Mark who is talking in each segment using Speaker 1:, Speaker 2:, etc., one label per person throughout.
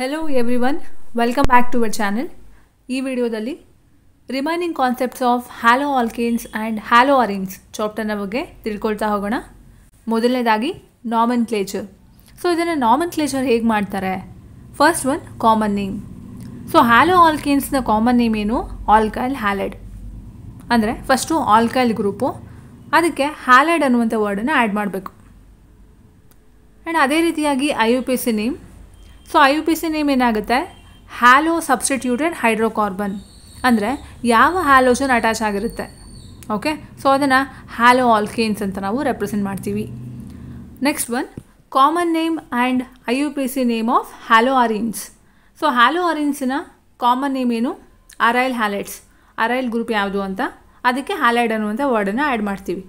Speaker 1: Hello everyone, welcome back to our channel. ಈ ವಿಡಿಯೋದಲ್ಲಿ remaining concepts of halo alkanes and halo arenes ಚಾಪ್ಟರ್ನ ಬಗ್ಗೆ ತಿಳ್ಕೊಳ್ತಾ ಹೋಗೋಣ. ಮೊದಲನೇದಾಗಿ ನಾಮನ್ಕ್ಲೇಚರ್. ಸೊ ಇದನ್ನು ನಾಮನ್ಕ್ಲೇಚರ್ ಹೇಗೆ ಮಾಡ್ತಾರೆ? First one common name. So halo ಆಲ್ಕೇನ್ಸ್ನ ಕಾಮನ್ ನೇಮ್ ಏನು? Alkyl halide. ಅಂದರೆ ಫಸ್ಟು ಆಲ್ಕೈಲ್ ಗ್ರೂಪು, ಅದಕ್ಕೆ ಹ್ಯಾಲೈಡ್ ಅನ್ನುವಂಥ ವರ್ಡನ್ನು ಆ್ಯಡ್ ಮಾಡಬೇಕು. ಆ್ಯಂಡ್ ಅದೇ ರೀತಿಯಾಗಿ IUPAC name. So IUPAC name ಏನಾಗುತ್ತೆ? Halo substituted hydrocarbon. ಅಂದರೆ ಯಾವ ಹ್ಯಾಲೋಜನ್ ಅಟ್ಯಾಚ್ ಆಗಿರುತ್ತೆ. ಓಕೆ, ಸೊ ಅದನ್ನು ಹ್ಯಾಲೋ ಆಲ್ಕೇನ್ಸ್ ಅಂತ ನಾವು ರೆಪ್ರೆಸೆಂಟ್ ಮಾಡ್ತೀವಿ. Next one common name and IUPAC name of halo arenes. So halo ಅರೀನ್ಸಿನ ಕಾಮನ್ ನೇಮ್ ಏನು? Aryl halides. ಅರೈಲ್ ಗ್ರೂಪ್ ಯಾವುದು ಅಂತ, ಅದಕ್ಕೆ ಹ್ಯಾಲೈಡ್ ಅನ್ನುವಂಥ ವರ್ಡನ್ನು ಆ್ಯಡ್ ಮಾಡ್ತೀವಿ.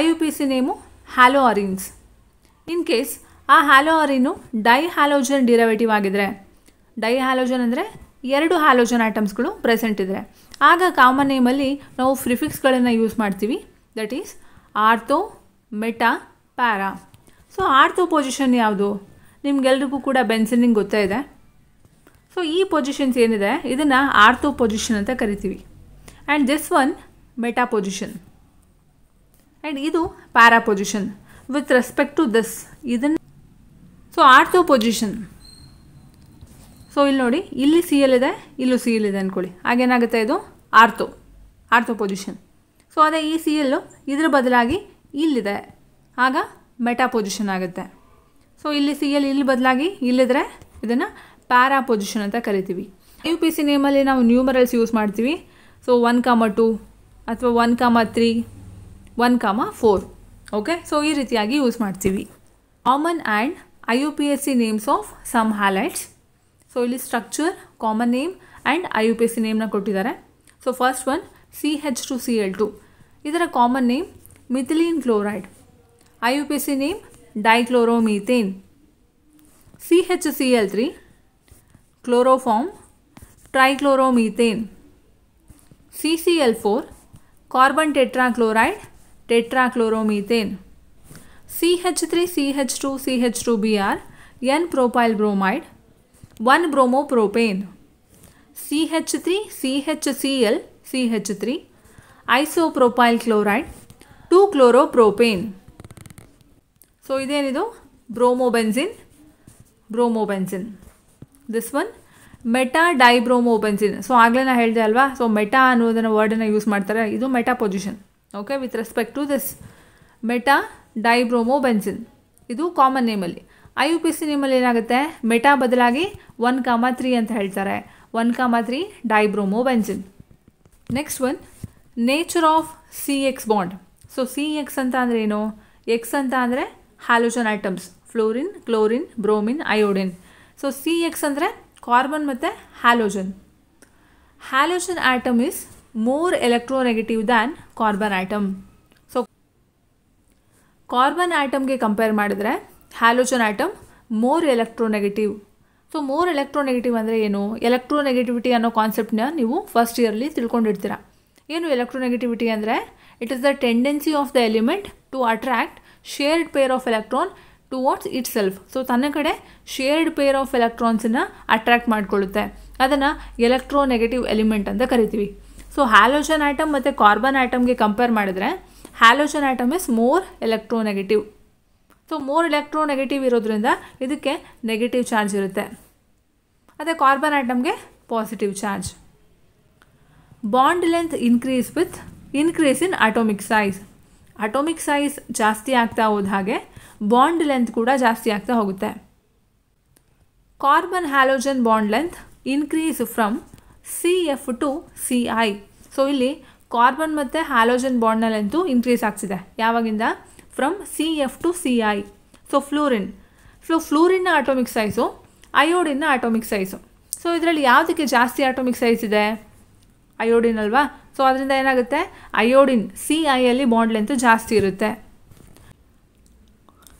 Speaker 1: IUPAC name halo arenes. In case ಆ halo arene di halogen derivative ಆಗಿದ್ರೆ, ಡೈ ಹ್ಯಾಲೋಜನ್ ಅಂದರೆ ಎರಡು ಹ್ಯಾಲೋಜನ್ ಐಟಮ್ಸ್ಗಳು ಪ್ರೆಸೆಂಟ್ ಇದ್ದರೆ, ಆಗ ಕಾಮನ್ ನೇಮಲ್ಲಿ ನಾವು ಪ್ರಿಫಿಕ್ಸ್ಗಳನ್ನು ಯೂಸ್ ಮಾಡ್ತೀವಿ. That is ortho, meta, para. So ortho position ಯಾವುದು? ನಿಮ್ಗೆಲ್ರಿಗೂ ಕೂಡ ಬೆನ್ಸಿನಿಂಗ್ ಗೊತ್ತೇ ಇದೆ. ಸೊ ಈ ಪೊಸಿಷನ್ಸ್ ಏನಿದೆ ಇದನ್ನು ಆರ್ಥೋ ಪೊಸಿಷನ್ ಅಂತ ಕರಿತೀವಿ. And this one meta position. And ಇದು para position with respect to this. ಇದನ್ನು ಸೊ ಆರ್ಥೋ ಪೊಸಿಷನ್. ಸೊ ಇಲ್ಲಿ ನೋಡಿ, ಇಲ್ಲಿ CL ಇದೆ, ಇಲ್ಲೂ CL ಇದೆ ಅಂದ್ಕೊಳ್ಳಿ. ಆಗೇನಾಗುತ್ತೆ? ಇದು ಆರ್ಥೋ ಪೊಸಿಷನ್. ಸೊ ಅದೇ ಈ CL ಇದರ ಬದಲಾಗಿ ಇಲ್ಲಿದೆ, ಆಗ ಮೆಟಾ ಪೊಸಿಷನ್ ಆಗುತ್ತೆ. ಸೊ ಇಲ್ಲಿ CL ಇಲ್ಲಿ ಬದಲಾಗಿ ಇಲ್ಲಿದ್ರೆ ಇದನ್ನು ಪ್ಯಾರಾ ಪೊಸಿಷನ್ ಅಂತ ಕರಿತೀವಿ. IUPAC ನೇಮಲ್ಲಿ ನಾವು ನ್ಯೂಮರಲ್ಸ್ ಯೂಸ್ ಮಾಡ್ತೀವಿ. ಸೊ 1,2 ಅಥವಾ 1,3, 1,4. ಓಕೆ, ಸೊ ಈ ರೀತಿಯಾಗಿ ಯೂಸ್ ಮಾಡ್ತೀವಿ. Common and IUPAC names of some halides. So ಇಲ್ಲಿ structure, common name and IUPAC ನೇಮ್ನ ಕೊಟ್ಟಿದ್ದಾರೆ. So first one CH2Cl2. ಇದರ common name methylene chloride. IUPAC name dichloromethane. CHCl3 chloroform trichloromethane. CCl4 carbon tetrachloride tetrachloromethane. CH3CH2 CH2Br N-propyl bromide 1-bromopropane. CH3 CHCl CH3 isopropyl chloride 2-chloropropane. So ಇದೇನಿದು? Bromobenzene. This one meta dibromobenzene. So ಆಗಲೇ ನಾನು ಹೇಳಿದೆ ಅಲ್ವಾ, so meta ಅನ್ನೋದನ್ನು ವರ್ಡನ್ನು use ಮಾಡ್ತಾರೆ. ಇದು meta position. Okay, with respect to this meta dibromobenzene. ಇದು common ನೇಮಲ್ಲಿ. IUPAC ನೇಮಲ್ಲಿ ಏನಾಗುತ್ತೆ? ಮೆಟಾ ಬದಲಾಗಿ 1,3 ಅಂತ ಹೇಳ್ತಾರೆ. 1,3 dibromobenzene. Next one nature of CX bond. So CX ಅಂತ ಅಂದರೆ ಏನು? X ಅಂತ ಅಂದರೆ halogen atoms, fluorine, chlorine, bromine, iodine. So CX ಅಂದರೆ ಕಾರ್ಬನ್ ಮತ್ತು halogen. Halogen atom is more electronegative than carbon atom. Carbon ಆಟಮ್ಗೆ ಕಂಪೇರ್ ಮಾಡಿದ್ರೆ halogen atom more electronegative. So more electronegative ಅಂದರೆ ಏನು? ಎಲೆಕ್ಟ್ರೋನೆಗೆಟಿವಿಟಿ ಅನ್ನೋ ಕಾನ್ಸೆಪ್ಟನ್ನ ನೀವು ಫಸ್ಟ್ ಇಯರ್ಲಿ ತಿಳ್ಕೊಂಡಿರ್ತೀರ. ಏನು ಎಲೆಕ್ಟ್ರೋನೆಗೆಟಿವಿಟಿ ಅಂದರೆ? It is the tendency of the element to attract shared pair of electron towards itself. So ತನ್ನ ಕಡೆ ಶೇರ್ಡ್ ಪೇರ್ ಆಫ್ ಎಲೆಕ್ಟ್ರಾನ್ಸನ್ನು attract ಮಾಡಿಕೊಳ್ಳುತ್ತೆ. ಅದನ್ನು ಎಲೆಕ್ಟ್ರೋನೆಗೆಟಿವ್ ಎಲಿಮೆಂಟ್ ಅಂತ ಕರಿತೀವಿ. ಸೊ ಹ್ಯಾಲೋಜನ್ ಆಟಮ್ ಮತ್ತು ಕಾರ್ಬನ್ ಆಟಮ್ಗೆ ಕಂಪೇರ್ ಮಾಡಿದ್ರೆ halogen atom is more electronegative. So more electronegative ಇರೋದ್ರಿಂದ ಇದಕ್ಕೆ ನೆಗೆಟಿವ್ ಚಾರ್ಜ್ ಇರುತ್ತೆ. ಅದೇ ಕಾರ್ಬನ್ ಆಟಮ್ಗೆ positive charge. Bond length increase with increase in atomic size. Atomic size ಜಾಸ್ತಿ ಆಗ್ತಾ ಹೋದ ಹಾಗೆ ಬಾಂಡ್ ಲೆಂತ್ ಕೂಡ ಜಾಸ್ತಿ ಆಗ್ತಾ ಹೋಗುತ್ತೆ. Carbon halogen bond length increase from CF to CI. So ಇಲ್ಲಿ ಕಾರ್ಬನ್ ಮತ್ತು ಹ್ಯಾಲೋಜನ್ ಬಾಂಡ್ನ ಲೆಂತು ಇನ್ಕ್ರೀಸ್ ಆಗ್ತಿದೆ. ಯಾವಾಗಿಂದ? From CF to CI. So ಫ್ಲೂರಿನ್ನ ಅಟೋಮಿಕ್ ಸೈಜು, ಅಯೋಡಿನ್ನ ಅಟೋಮಿಕ್ ಸೈಜು. ಸೊ ಇದರಲ್ಲಿ ಯಾವುದಕ್ಕೆ ಜಾಸ್ತಿ ಅಟೋಮಿಕ್ ಸೈಜ್ ಇದೆ? ಅಯೋಡಿನ್ ಅಲ್ವಾ. ಸೊ ಅದರಿಂದ ಏನಾಗುತ್ತೆ? ಅಯೋಡಿನ್ CIಯಲ್ಲಿ ಬಾಂಡ್ ಲೆಂತು ಜಾಸ್ತಿ ಇರುತ್ತೆ.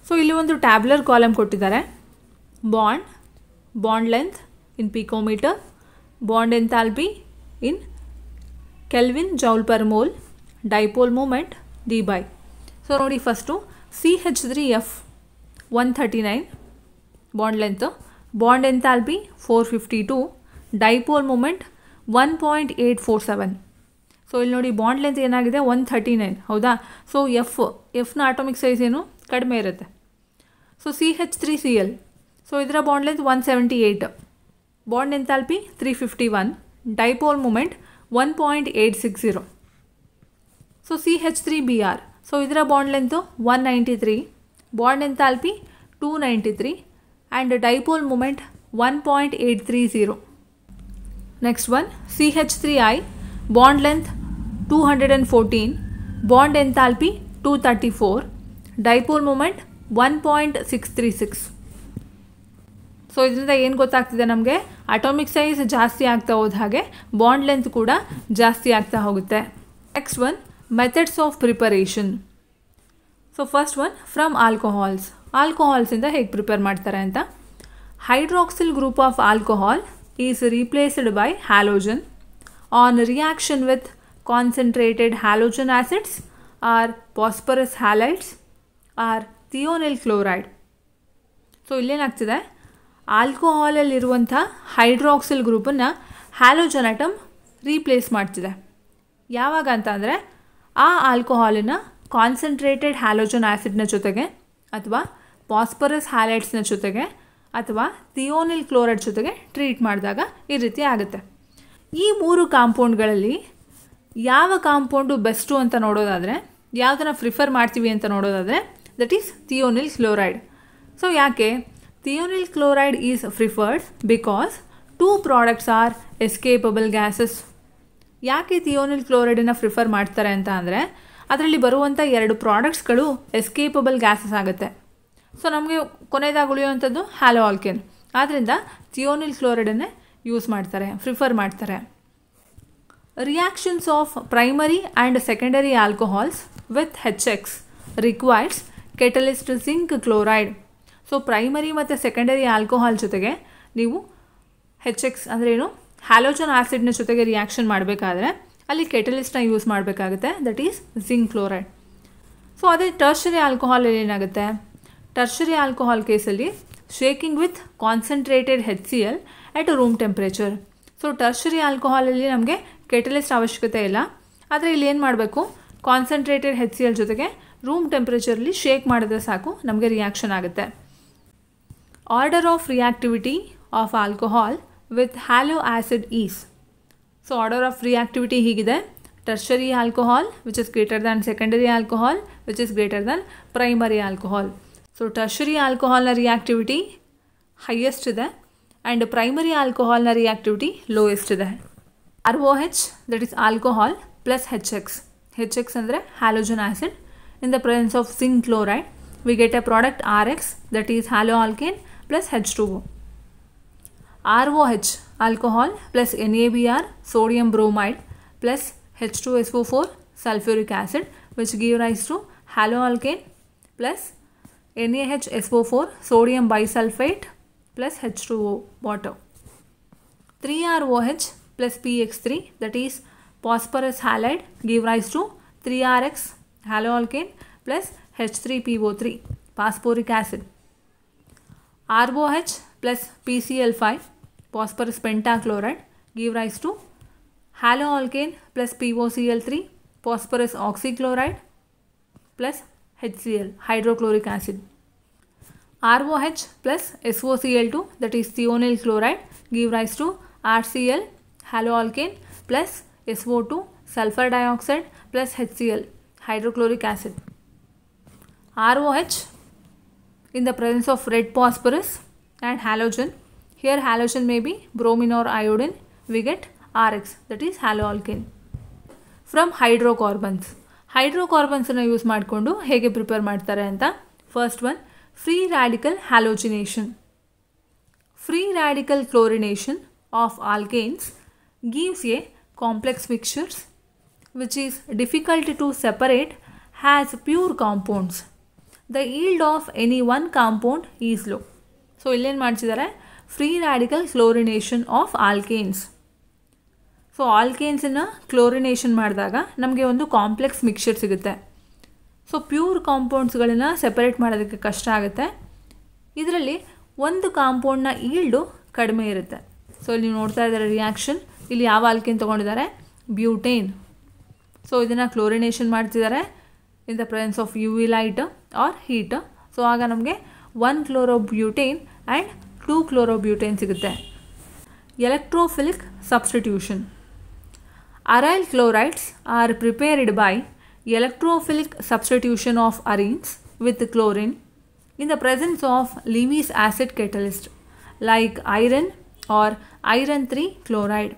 Speaker 1: ಸೊ ಇಲ್ಲಿ ಒಂದು ಟ್ಯಾಬ್ಲರ್ ಕಾಲಮ್ ಕೊಟ್ಟಿದ್ದಾರೆ. Bond length in picometer, bond enthalpy in kelvin joule per mole, dipole moment d/. So ನೋಡಿ, first CH3F 139 bond length, bond enthalpy 452, dipole moment 1.847. So ಇಲ್ಲಿ ನೋಡಿ ಬಾಂಡ್ ಲೆಂತ್ ಏನಾಗಿದೆ 139, ಹೌದಾ. ಸೊ ಎಫ್ನ ಆಟೋಮಿಕ್ ಸೈಜ್ ಏನು ಕಡಿಮೆ ಇರುತ್ತೆ. So CH3Cl, so ಇದರ bond length 178, bond enthalpy 351, dipole moment 1.860. So CH3Br, so ಇದರ bond length 193, bond enthalpy 293 and dipole moment 1.830. Next one CH3I, bond length 214, bond enthalpy 234, dipole moment 1.636. So ಇದರಿಂದ ಏನು ಗೊತ್ತಾಗ್ತಿದೆ ನಮಗೆ, atomic size ಜಾಸ್ತಿ ಆಗ್ತಾ ಹೋದ ಹಾಗೆ ಬಾಂಡ್ ಲೆಂತ್ ಕೂಡ ಜಾಸ್ತಿ ಆಗ್ತಾ ಹೋಗುತ್ತೆ. Next one methods of preparation. So first one from alcohols. ಆಲ್ಕೋಹಾಲ್ಸಿಂದ ಹೇಗೆ ಪ್ರಿಪೇರ್ ಮಾಡ್ತಾರೆ ಅಂತ. Hydroxyl group of alcohol is replaced by halogen on reaction with concentrated halogen acids or phosphorus halides or thionyl chloride. So ಇಲ್ಲೇನಾಗ್ತಿದೆ, ಆಲ್ಕೋಹಾಲಲ್ಲಿರುವಂಥ hydroxyl ಗ್ರೂಪನ್ನು halogen atom replace ಮಾಡ್ತಿದೆ. ಯಾವಾಗ ಅಂತ ಅಂದರೆ ಆ ಆಲ್ಕೋಹಾಲಿನ ಕಾನ್ಸಂಟ್ರೇಟೆಡ್ ಹ್ಯಾಲೋಜನ್ ಆ್ಯಸಿಡ್ನ ಜೊತೆಗೆ ಅಥವಾ ಫಾಸ್ಫರಸ್ ಹ್ಯಾಲೈಡ್ಸ್ನ ಜೊತೆಗೆ ಅಥವಾ ಥಿಯೋನಿಲ್ ಕ್ಲೋರೈಡ್ ಜೊತೆಗೆ ಟ್ರೀಟ್ ಮಾಡಿದಾಗ ಈ ರೀತಿ ಆಗುತ್ತೆ. ಈ ಮೂರು ಕಾಂಪೌಂಡ್ಗಳಲ್ಲಿ ಯಾವ ಕಾಂಪೌಂಡು ಬೆಸ್ಟು ಅಂತ ನೋಡೋದಾದರೆ, ಯಾವುದನ್ನು ಪ್ರಿಫರ್ ಮಾಡ್ತೀವಿ ಅಂತ ನೋಡೋದಾದರೆ that is thionyl chloride. So ಯಾಕೆ thionyl chloride is preferred? Because 2 products are escapable gases. ಯಾಕೆ ಥಿಯೋನಿಲ್ ಕ್ಲೋರೈಡನ್ನು ಪ್ರಿಫರ್ ಮಾಡ್ತಾರೆ ಅಂತ ಅಂದರೆ ಅದರಲ್ಲಿ ಬರುವಂಥ 2 ಪ್ರಾಡಕ್ಟ್ಸ್ಗಳು ಎಸ್ಕೇಪಬಲ್ ಗ್ಯಾಸಸ್ ಆಗುತ್ತೆ. ಸೊ ನಮಗೆ ಕೊನೆಯದಾಗಿ ಉಳಿಯುವಂಥದ್ದು ಹ್ಯಾಲೋ ಆಲ್ಕೇನ್. ಆದ್ದರಿಂದ ಥಿಯೋನಿಲ್ ಕ್ಲೋರೈಡನ್ನೇ ಯೂಸ್ ಮಾಡ್ತಾರೆ, ಪ್ರಿಫರ್ ಮಾಡ್ತಾರೆ. Reactions of primary and secondary alcohols with HX requires catalyst zinc chloride. So primary ಮತ್ತು ಸೆಕೆಂಡರಿ ಆಲ್ಕೋಹಾಲ್ ಜೊತೆಗೆ ನೀವು HX ಅಂದರೆ ಏನು, ಹ್ಯಾಲೋಜನ್ ಆ್ಯಸಿಡ್ನ ಜೊತೆಗೆ ರಿಯಾಕ್ಷನ್ ಮಾಡಬೇಕಾದ್ರೆ ಅಲ್ಲಿ ಕೆಟಲಿಸ್ಟ್ನ ಯೂಸ್ ಮಾಡಬೇಕಾಗುತ್ತೆ, that is zinc chloride. So ಅದೇ ಟರ್ಷರಿ ಆಲ್ಕೋಹಾಲಲ್ಲಿ ಏನಾಗುತ್ತೆ, ಟರ್ಷರಿ ಆಲ್ಕೋಹಾಲ್ ಕೇಸಲ್ಲಿ shaking with concentrated HCl at room temperature. So tertiary ಆಲ್ಕೋಹಾಲಲ್ಲಿ ನಮಗೆ ಕೆಟಲಿಸ್ಟ್ ಅವಶ್ಯಕತೆ ಇಲ್ಲ, ಆದರೆ ಇಲ್ಲಿ ಏನು ಮಾಡಬೇಕು, ಕಾನ್ಸಂಟ್ರೇಟೆಡ್ HCl ಜೊತೆಗೆ ರೂಮ್ ಟೆಂಪ್ರೇಚರಲ್ಲಿ ಶೇಕ್ ಮಾಡಿದ್ರೆ ಸಾಕು, ನಮಗೆ ರಿಯಾಕ್ಷನ್ ಆಗುತ್ತೆ. Order of reactivity of alcohol with halo acid is. So order of reactivity ಹೀಗಿದೆ. Tertiary alcohol which is greater than secondary alcohol which is greater than primary alcohol. So tertiary ಆಲ್ಕೋಹಾಲ್ನ reactivity highest ಇದೆ and primary ಆಲ್ಕೋಹಾಲ್ನ reactivity lowest ಇದೆ. ROH that is alcohol plus HX ಅಂದರೆ halogen acid in the presence of zinc chloride we get a product RX that is haloalkane plus H2O. ROH alcohol plus NaBr sodium bromide plus H2SO4 sulfuric acid which give rise to haloalkane plus NaHSO4 sodium bisulfate plus H2O water. 3ROH plus PX3 that is phosphorus halide give rise to 3RX haloalkane plus H3PO3 phosphoric acid. ROH plus PCl5 phosphorus pentachloride give rise to haloalkane plus POCl3 phosphorus oxychloride plus HCl hydrochloric acid. ROH plus SOCl2 that is thionil chloride give rise to RCl haloalkane plus SO2 sulfur dioxide plus HCl hydrochloric acid. ROH in the presence of red phosphorus and halogen. Here halogen may be bromine or iodine. We get RX that is haloalkane. From hydrocarbons. Hydrocarbons ಅನ್ನು use ಮಾಡಿಕೊಂಡು ಹೇಗೆ prepare ಮಾಡ್ತಾರೆ ಅಂತ. First one free radical halogenation. Free radical chlorination of alkanes gives a complex mixtures which is difficult to separate as pure compounds. The yield of any one compound is low. So ಇಲ್ಲೇನು ಮಾಡ್ತಿದ್ದಾರೆ, free radical chlorination of alkanes. So ಆಲ್ಕೇನ್ಸನ್ನು chlorination ಮಾಡಿದಾಗ ನಮಗೆ ಒಂದು complex mixture ಸಿಗುತ್ತೆ. So pure ಕಾಂಪೌಂಡ್ಸ್ಗಳನ್ನು separate ಮಾಡೋದಕ್ಕೆ ಕಷ್ಟ ಆಗುತ್ತೆ. ಇದರಲ್ಲಿ ಒಂದು ಕಾಂಪೌಂಡ್ನ ಈಲ್ಡು ಕಡಿಮೆ ಇರುತ್ತೆ. ಸೊ ಇಲ್ಲಿ ನೀವು ನೋಡ್ತಾ ಇದ್ದಾರೆ ರಿಯಾಕ್ಷನ್, ಇಲ್ಲಿ ಯಾವ ಆಲ್ಕೇನ್ ತೊಗೊಂಡಿದ್ದಾರೆ, ಬ್ಯೂಟೇನ್. ಸೊ ಇದನ್ನು ಕ್ಲೋರಿನೇಷನ್ ಮಾಡ್ತಿದ್ದಾರೆ in the presence of U V light or heat. So ಆಗ ನಮಗೆ 1 ಕ್ಲೋರೋಬ್ಯೂಟೇನ್ ಆ್ಯಂಡ್ 2 ಕ್ಲೋರೋಬ್ಯೂಟೇನ್ ಸಿಗುತ್ತೆ. Electrophilic substitution. Aryl chlorides are prepared by electrophilic substitution of arenes with chlorine in the presence of Lewis acid catalyst like iron or iron 3 chloride.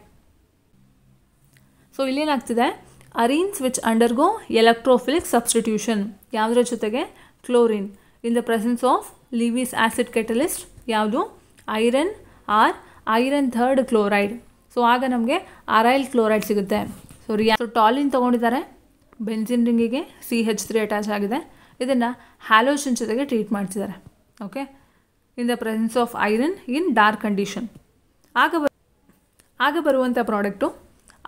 Speaker 1: So ಇಲ್ಲಿ ಏನಾಗ್ತಿದೆ, arenes which undergo electrophilic substitution ಯಾವುದರ ಜೊತೆಗೆ, chlorine in the presence of Lewis acid catalyst ಯಾವುದು, iron or iron 3 chloride. So ಆಗ ನಮಗೆ aryl chloride ಸಿಗುತ್ತೆ. So toluene ತೊಗೊಂಡಿದ್ದಾರೆ, benzene ರಿಂಗಿಗೆ CH3 ಅಟ್ಯಾಚ್ ಆಗಿದೆ. ಇದನ್ನು ಹ್ಯಾಲೋಜನ್ ಜೊತೆಗೆ ಟ್ರೀಟ್ ಮಾಡ್ತಿದ್ದಾರೆ. Okay, in the presence of iron in dark condition. ಆಗ ಬರುವಂಥ product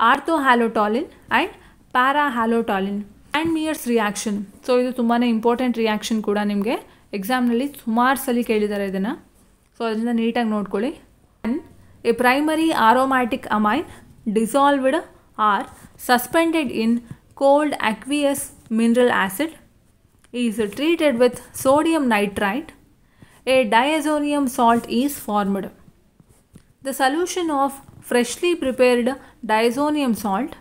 Speaker 1: ortho halotoluene and para halotoluene and Meyer's reaction. So ಇದು ತುಂಬಾ ಇಂಪಾರ್ಟೆಂಟ್ ರಿಯಾಕ್ಷನ್ ಕೂಡ, ನಿಮಗೆ ಎಕ್ಸಾಮ್ನಲ್ಲಿ ಸುಮಾರು ಸಲ ಕೇಳಿದ್ದಾರೆ ಇದನ್ನು. ಸೊ ಅದರಿಂದ ನೀಟಾಗಿ ನೋಡ್ಕೊಳ್ಳಿ. A primary aromatic amine dissolved R suspended in cold aqueous mineral acid is treated with sodium nitrite. A diazonium salt is formed. The solution of freshly prepared diazonium salt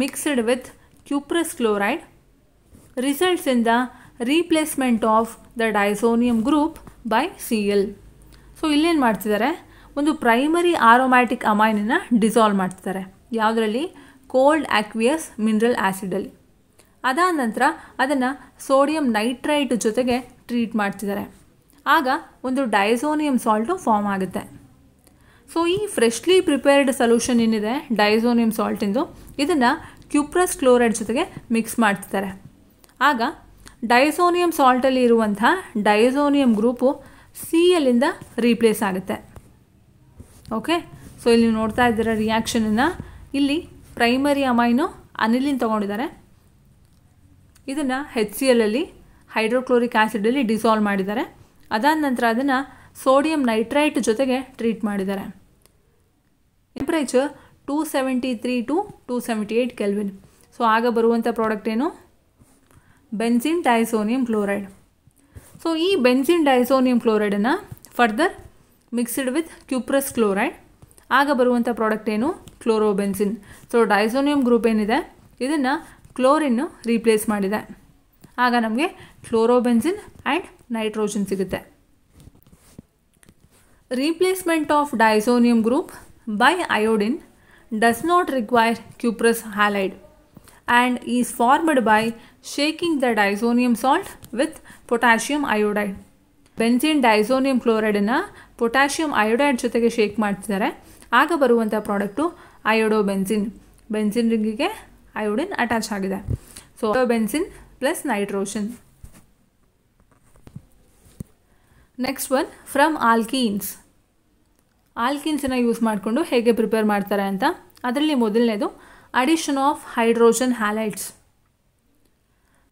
Speaker 1: mixed with cuprous chloride results in the replacement of the diazonium group by Cl. So ಇಲ್ಲೇನು ಮಾಡ್ತಿದ್ದಾರೆ, ಒಂದು primary aromatic ಅಮೈನನ್ನು dissolve ಮಾಡ್ತಿದ್ದಾರೆ. ಯಾವುದರಲ್ಲಿ, cold ಆಕ್ವಿಯಸ್ mineral ಆ್ಯಸಿಡಲ್ಲಿ. ಅದಾದ ನಂತರ ಅದನ್ನು sodium nitrite ಜೊತೆಗೆ treat ಮಾಡ್ತಿದ್ದಾರೆ. ಆಗ ಒಂದು ಡೈಸೋನಿಯಂ ಸಾಲ್ಟು ಫಾರ್ಮ್ ಆಗುತ್ತೆ. ಸೊ ಈ ಫ್ರೆಶ್ಲಿ ಪ್ರಿಪೇರ್ಡ್ ಸೊಲ್ಯೂಷನ್ ಏನಿದೆ ಡೈಸೋನಿಯಂ ಸಾಲ್ಟಿಂದು, ಇದನ್ನು ಕ್ಯೂಪ್ರಸ್ ಕ್ಲೋರೈಡ್ ಜೊತೆಗೆ ಮಿಕ್ಸ್ ಮಾಡ್ತಿದ್ದಾರೆ. ಆಗ ಡೈಸೋನಿಯಂ ಸಾಲ್ಟಲ್ಲಿ ಇರುವಂಥ ಡೈಸೋನಿಯಂ ಗ್ರೂಪು Cl ಇಂದ ರೀಪ್ಲೇಸ್ ಆಗುತ್ತೆ. ಓಕೆ, ಸೊ ಇಲ್ಲಿ ನೋಡ್ತಾ ಇದ್ದೀರ ರಿಯಾಕ್ಷನನ್ನು. ಇಲ್ಲಿ ಪ್ರೈಮರಿ ಅಮೈನು ಅನಿಲಿನ್ ತೊಗೊಂಡಿದ್ದಾರೆ, ಇದನ್ನು HCl ಅಲ್ಲಿ ಹೈಡ್ರೋಕ್ಲೋರಿಕ್ ಆ್ಯಸಿಡಲ್ಲಿ ಡಿಸಾಲ್ವ್ ಮಾಡಿದ್ದಾರೆ. ಅದಾದ ನಂತರ ಅದನ್ನು ಸೋಡಿಯಂ ನೈಟ್ರೈಟ್ ಜೊತೆಗೆ ಟ್ರೀಟ್ ಮಾಡಿದ್ದಾರೆ. Temperature 273 to 278 kelvin. ಸೊ ಆಗ ಬರುವಂಥ ಪ್ರಾಡಕ್ಟ್ ಏನು, ಬೆನ್ಸಿನ್ ಡೈಸೋನಿಯಂ ಕ್ಲೋರೈಡ್. ಸೊ ಈ ಬೆನ್ಸಿನ್ ಡೈಸೋನಿಯಂ ಕ್ಲೋರೈಡನ್ನು further mixed with cuprous chloride. ಆಗ ಬರುವಂಥ ಪ್ರಾಡಕ್ಟ್ ಏನು, ಕ್ಲೋರೋಬೆನ್ಸಿನ್. ಸೊ ಡೈಸೋನಿಯಂ ಗ್ರೂಪ್ ಏನಿದೆ ಇದನ್ನು ಕ್ಲೋರಿನ್ನು ರೀಪ್ಲೇಸ್ ಮಾಡಿದೆ. ಆಗ ನಮಗೆ ಕ್ಲೋರೋಬೆನ್ಸಿನ್ ಆ್ಯಂಡ್ ನೈಟ್ರೋಜನ್ ಸಿಗುತ್ತೆ. Replacement of diazonium group by iodine does not require cuprous halide and is formed by shaking the diazonium salt with potassium iodide. Benzene diazonium ಕ್ಲೋರೈಡನ್ನು potassium iodide ಜೊತೆಗೆ shake ಮಾಡ್ತಿದ್ದಾರೆ. ಆಗ ಬರುವಂಥ product iodobenzene. Benzene ರಿಂಗಿಗೆ iodine attach ಆಗಿದೆ. So benzene plus nitrogen. Next one, from alkenes. ಆಲ್ಕೀನ್ಸನ್ನು use ಮಾಡಿಕೊಂಡು ಹೇಗೆ ಪ್ರಿಪೇರ್ ಮಾಡ್ತಾರೆ ಅಂತ. ಅದರಲ್ಲಿ ಮೊದಲನೇದು addition of hydrogen halides.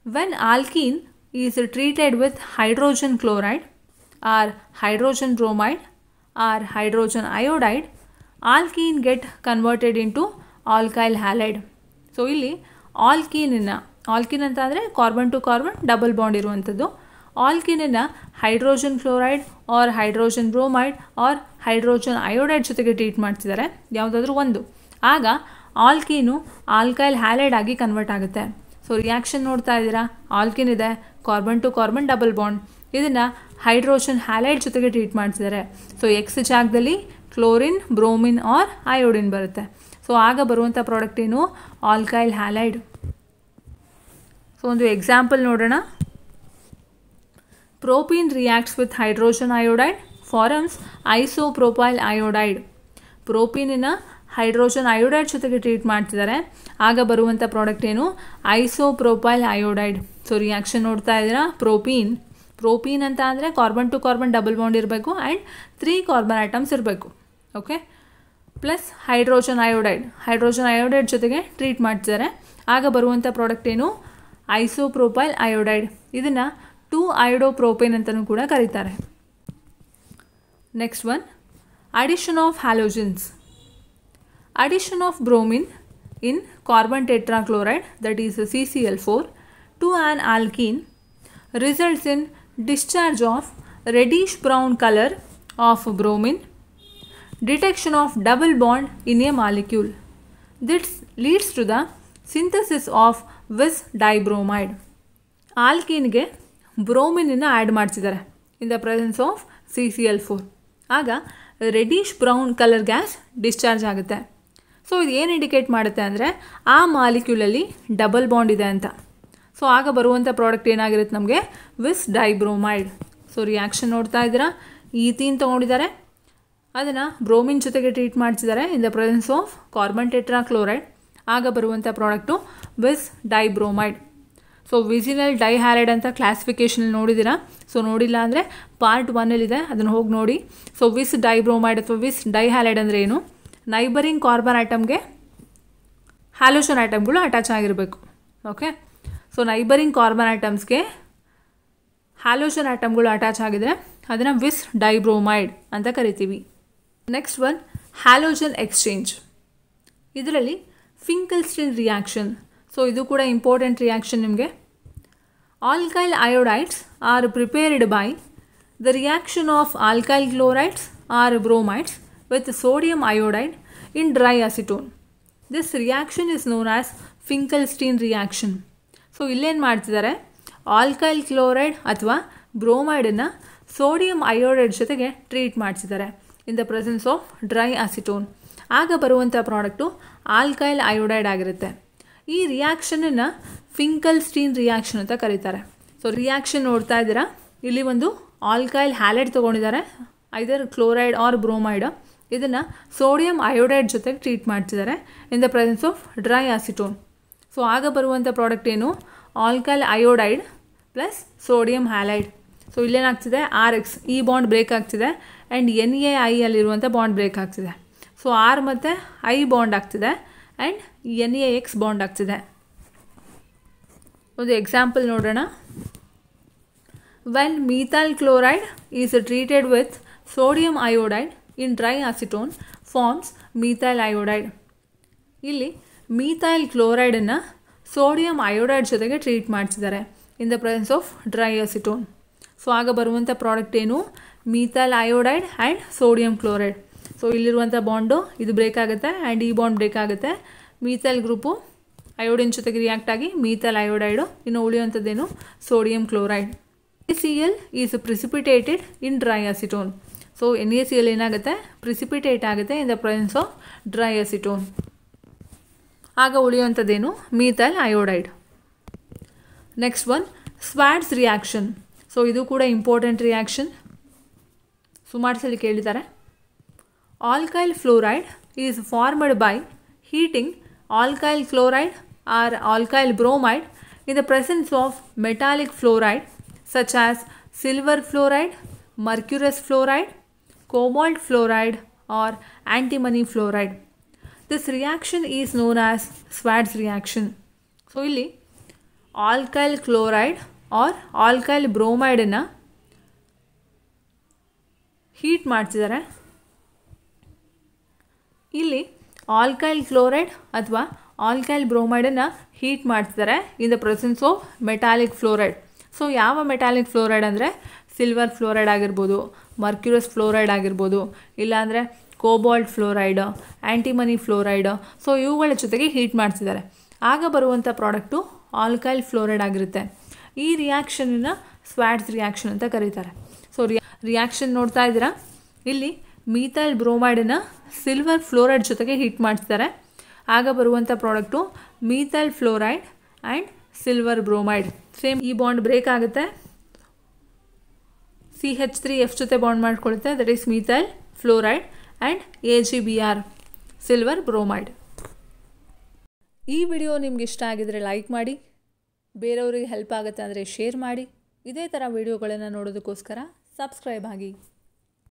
Speaker 1: When alkene is treated with hydrogen chloride or hydrogen bromide or hydrogen iodide, alkene get converted into alkyl halide. So ಇಲ್ಲಿ alkene ಅಂತ ಅಂದರೆ carbon to carbon double bond ಇರುವಂಥದ್ದು. ಆಲ್ಕೀನನ್ನು hydrogen chloride or hydrogen bromide or hydrogen iodide ಜೊತೆಗೆ treat ಮಾಡ್ತಿದ್ದಾರೆ, ಯಾವುದಾದ್ರೂ ಒಂದು. ಆಗ ಆಲ್ಕೀನು ಆಲ್ಕೈಲ್ ಹ್ಯಾಲೈಡ್ ಆಗಿ ಕನ್ವರ್ಟ್ ಆಗುತ್ತೆ. ಸೊ ರಿಯಾಕ್ಷನ್ ನೋಡ್ತಾ ಇದ್ದೀರಾ, ಆಲ್ಕೀನ್ ಇದೆ, carbon to carbon double bond, ಇದನ್ನು ಹೈಡ್ರೋಜನ್ ಹ್ಯಾಲೈಡ್ ಜೊತೆಗೆ ಟ್ರೀಟ್ ಮಾಡ್ತಿದ್ದಾರೆ. ಸೊ ಎಕ್ಸ್ ಜಾಗದಲ್ಲಿ ಕ್ಲೋರಿನ್, ಬ್ರೋಮಿನ್ ಆರ್ ಅಯೋಡಿನ್ ಬರುತ್ತೆ. ಸೊ ಆಗ ಬರುವಂಥ ಪ್ರಾಡಕ್ಟ್ ಏನು, ಆಲ್ಕೈಲ್ ಹ್ಯಾಲೈಡ್. ಸೊ ಒಂದು ಎಕ್ಸಾಂಪಲ್ ನೋಡೋಣ. Propene reacts with hydrogen iodide forms isopropyl iodide. ಪ್ರೋಪೀನಿನ ಹೈಡ್ರೋಜನ್ ಅಯೋಡೈಡ್ ಜೊತೆಗೆ ಟ್ರೀಟ್ ಮಾಡ್ತಿದ್ದಾರೆ. ಆಗ ಬರುವಂಥ ಪ್ರಾಡಕ್ಟ್ ಏನು, ಐಸೋಪ್ರೋಪೈಲ್ ಅಯೋಡೈಡ್. ಸೊ ರಿಯಾಕ್ಷನ್ ನೋಡ್ತಾ ಇದ್ದೀರಾ, ಪ್ರೋಪೀನ್ ಅಂತ ಅಂದರೆ carbon to carbon double bond ಇರಬೇಕು ಆ್ಯಂಡ್ 3 ಕಾರ್ಬನ್ ಐಟಮ್ಸ್ ಇರಬೇಕು. ಓಕೆ, ಪ್ಲಸ್ ಹೈಡ್ರೋಜನ್ ಅಯೋಡೈಡ್ ಜೊತೆಗೆ ಟ್ರೀಟ್ ಮಾಡ್ತಿದ್ದಾರೆ. ಆಗ ಬರುವಂಥ ಪ್ರಾಡಕ್ಟ್ ಏನು, ಐಸೋಪ್ರೋಪೈಲ್ ಅಯೋಡೈಡ್. ಇದನ್ನು 2 ಅಯೋಡೋಪ್ರೋಪೇನ್ ಅಂತಲೂ ಕೂಡ ಕರೀತಾರೆ. Next one, addition of halogens. Addition of bromine in carbon tetrachloride, that is CCl4, to an alkene results in discharge of reddish brown color of bromine, detection of double bond in a molecule. This leads to the synthesis of vis dibromide. ಆಲ್ಕೀನ್ಗೆ ಬ್ರೋಮಿನನ್ನು add ಮಾಡ್ತಿದ್ದಾರೆ in the presence of CCl4. ಆಗ reddish brown colour gas discharge ಆಗುತ್ತೆ. So ಇದು ಏನು indicate ಮಾಡುತ್ತೆ ಅಂದರೆ ಆ ಮಾಲಿಕ್ಯೂಲಲ್ಲಿ ಡಬಲ್ ಬಾಂಡ್ ಇದೆ ಅಂತ. ಸೊ ಆಗ ಬರುವಂಥ ಪ್ರಾಡಕ್ಟ್ ಏನಾಗಿರುತ್ತೆ ನಮಗೆ ವಿಸ್ ಡೈಬ್ರೋಮೈಡ್. ಸೊ ರಿಯಾಕ್ಷನ್ ನೋಡ್ತಾ ಇದ್ದೀರಾ, ಈಥೀನ್ ತೊಗೊಂಡಿದ್ದಾರೆ, ಅದನ್ನು ಬ್ರೋಮಿನ್ ಜೊತೆಗೆ ಟ್ರೀಟ್ ಮಾಡ್ತಿದ್ದಾರೆ in the presence of carbon tetrachloride. ಆಗ ಬರುವಂಥ ಪ್ರಾಡಕ್ಟು ವಿಸ್ ಡೈಬ್ರೋಮೈಡ್. ಸೊ ವಿಸಿನಲ್ ಡೈಹ್ಯಾಲೈಡ್ ಅಂತ ಕ್ಲಾಸಿಫಿಕೇಷನಲ್ಲಿ ನೋಡಿದ್ದೀರಾ. ಸೊ ನೋಡಿಲ್ಲ ಅಂದರೆ ಪಾರ್ಟ್ 1ಅಲ್ಲಿದೆ, ಅದನ್ನು ಹೋಗಿ ನೋಡಿ. ಸೊ ವಿಸ್ ಡೈಬ್ರೋಮೈಡ್ ಅಥವಾ ವಿಸ್ ಡೈಹ್ಯಾಲೈಡ್ ಅಂದರೆ ಏನು? ನೈಬರಿಂಗ್ ಕಾರ್ಬನ್ ಆಟಮ್ಗೆ ಹ್ಯಾಲೋಜನ್ ಆಟಮ್ಗಳು ಅಟ್ಯಾಚ್ ಆಗಿರಬೇಕು. ಓಕೆ, ಸೊ ನೈಬರಿಂಗ್ ಕಾರ್ಬನ್ ಆಟಮ್ಸ್ಗೆ ಹ್ಯಾಲೋಜನ್ ಆಟಮ್ಗಳು ಅಟ್ಯಾಚ್ ಆಗಿದ್ರೆ ಅದನ್ನು ವಿಸ್ ಡೈಬ್ರೋಮೈಡ್ ಅಂತ ಕರಿತೀವಿ. Next one, halogen exchange. ಇದರಲ್ಲಿ ಫಿಂಕಲ್ಸ್ಟೀನ್ ರಿಯಾಕ್ಷನ್. ಸೊ ಇದು ಕೂಡ ಇಂಪಾರ್ಟೆಂಟ್ ರಿಯಾಕ್ಷನ್ ನಿಮಗೆ. Alkyl iodides are prepared by the reaction of alkyl chlorides or bromides with sodium iodide in dry acetone. This reaction is known as Finkelstein reaction. So ಇಲ್ಲೇನು ಮಾಡ್ತಿದ್ದಾರೆ, alkyl chloride ಅಥವಾ ಬ್ರೋಮೈಡನ್ನು sodium iodide ಜೊತೆಗೆ treat ಮಾಡ್ತಿದ್ದಾರೆ in the presence of dry acetone. ಆಗ ಬರುವಂಥ product alkyl iodide ಆಗಿರುತ್ತೆ. ಈ ರಿಯಾಕ್ಷನನ್ನು ಫಿಂಕಲ್ಸ್ಟೀನ್ reaction ಅಂತ ಕರೀತಾರೆ. ಸೊ ರಿಯಾಕ್ಷನ್ ನೋಡ್ತಾ ಇದ್ದೀರಾ, ಇಲ್ಲಿ ಒಂದು ಆಲ್ಕೈಲ್ ಹ್ಯಾಲೈಡ್ ತೊಗೊಂಡಿದ್ದಾರೆ, ಐದರ್ ಕ್ಲೋರೈಡ್ ಆರ್ ಬ್ರೋಮೈಡ್. ಇದನ್ನು ಸೋಡಿಯಂ ಅಯೋಡೈಡ್ ಜೊತೆಗೆ ಟ್ರೀಟ್ ಮಾಡ್ತಿದ್ದಾರೆ in the presence of dry acetone. So ಆಗ ಬರುವಂಥ ಪ್ರಾಡಕ್ಟ್ ಏನು, alkyl iodide plus sodium halide. So ಇಲ್ಲೇನಾಗ್ತಿದೆ, RX ಈ ಬಾಂಡ್ ಬ್ರೇಕ್ ಆಗ್ತಿದೆ ಆ್ಯಂಡ್ NaI ಅಲ್ಲಿರುವಂಥ ಬಾಂಡ್ ಬ್ರೇಕ್ ಆಗ್ತಿದೆ. ಸೊ R ಮತ್ತು I ಬಾಂಡ್ ಆಗ್ತಿದೆ ಆ್ಯಂಡ್ NaX ಬಾಂಡ್ ಆಗ್ತಿದೆ. ಒಂದು ಎಕ್ಸಾಂಪಲ್ ನೋಡೋಣ. When methyl chloride is treated with sodium iodide in dry acetone forms methyl iodide. ಇಲ್ಲಿ ಮೀಥೈಲ್ ಕ್ಲೋರೈಡನ್ನು ಸೋಡಿಯಂ ಅಯೋಡೈಡ್ ಜೊತೆಗೆ ಟ್ರೀಟ್ ಮಾಡ್ತಿದ್ದಾರೆ in the presence of dry acetone. So ಆಗ ಬರುವಂಥ ಪ್ರಾಡಕ್ಟ್ ಏನು, methyl iodide and sodium chloride. So ಇಲ್ಲಿರುವಂಥ bond ಇದು break ಆಗುತ್ತೆ ಆ್ಯಂಡ್ ಈ ಬಾಂಡ್ ಬ್ರೇಕ್ ಆಗುತ್ತೆ. ಮೀಥೈಲ್ ಗ್ರೂಪು ಅಯೋಡಿನ್ ಜೊತೆಗೆ ರಿಯಾಕ್ಟ್ ಆಗಿ ಮೀಥೈಲ್ ಅಯೋಡೈಡು, ಇನ್ನು ಉಳಿಯುವಂಥದ್ದೇನು sodium chloride. NaCl is precipitated in dry acetone. So NaCl ಏನಾಗುತ್ತೆ, ಪ್ರಿಸಿಪಿಟೇಟ್ ಆಗುತ್ತೆ in the presence of dry acetone. ಆಗ ಉಳಿಯುವಂಥದ್ದೇನು methyl iodide. Next one, Swarts reaction. So ಇದು ಕೂಡ ಇಂಪಾರ್ಟೆಂಟ್ ರಿಯಾಕ್ಷನ್, ಸುಮಾರು ಸಲ ಕೇಳಿದ್ದಾರೆ. Alkyl fluoride is formed by heating alkyl chloride or alkyl bromide in the presence of metallic fluoride such as silver fluoride, mercurous fluoride, cobalt fluoride or antimony fluoride. This reaction is known as Swartz reaction. So ಇಲ್ಲಿ alkyl chloride or alkyl bromide ಅನ್ನು heat ಮಾಡ್ತಿದ್ದಾರೆ. ಇಲ್ಲಿ alkyl chloride ಅಥವಾ alkyl ಬ್ರೋಮೈಡನ್ನು heat ಮಾಡ್ತಿದ್ದಾರೆ in the presence of metallic fluoride. So ಯಾವ metallic fluoride ಅಂದರೆ silver fluoride ಆಗಿರ್ಬೋದು, ಮರ್ಕ್ಯುರಸ್ fluoride ಆಗಿರ್ಬೋದು, ಇಲ್ಲಾಂದರೆ cobalt fluoride, antimony fluoride. So ಇವುಗಳ ಜೊತೆಗೆ ಹೀಟ್ ಮಾಡ್ತಿದ್ದಾರೆ. ಆಗ ಬರುವಂಥ ಪ್ರಾಡಕ್ಟು ಆಲ್ಕೈಲ್ ಫ್ಲೋರೈಡ್ ಆಗಿರುತ್ತೆ. ಈ ರಿಯಾಕ್ಷನನ್ನು ಸ್ವಾಡ್ಸ್ ರಿಯಾಕ್ಷನ್ ಅಂತ ಕರೀತಾರೆ. ಸೊ ರಿಯಾಕ್ಷನ್ ನೋಡ್ತಾ ಇದ್ದೀರಾ, ಇಲ್ಲಿ ಮೀಥೈಲ್ ಬ್ರೋಮೈಡನ್ನು ಸಿಲ್ವರ್ ಫ್ಲೋರೈಡ್ ಜೊತೆಗೆ ಹೀಟ್ ಮಾಡ್ತಿದ್ದಾರೆ. ಆಗ ಬರುವಂಥ product methyl fluoride and silver bromide. Same ಈ ಬಾಂಡ್ ಬ್ರೇಕ್ ಆಗುತ್ತೆ, CH3F ಜೊತೆ ಬಾಂಡ್ ಮಾಡ್ಕೊಳುತ್ತೆ, that is methyl fluoride and AgBr silver bromide. ಈ ವಿಡಿಯೋ ನಿಮ್ಗೆ ಇಷ್ಟ ಆಗಿದರೆ ಲೈಕ್ ಮಾಡಿ, ಬೇರೆಯವರಿಗೆ ಹೆಲ್ಪ್ ಆಗುತ್ತೆ ಅಂದರೆ ಶೇರ್ ಮಾಡಿ. ಇದೇ ಥರ ವಿಡಿಯೋಗಳನ್ನು ನೋಡೋದಕ್ಕೋಸ್ಕರ ಸಬ್ಸ್ಕ್ರೈಬ್ ಆಗಿ.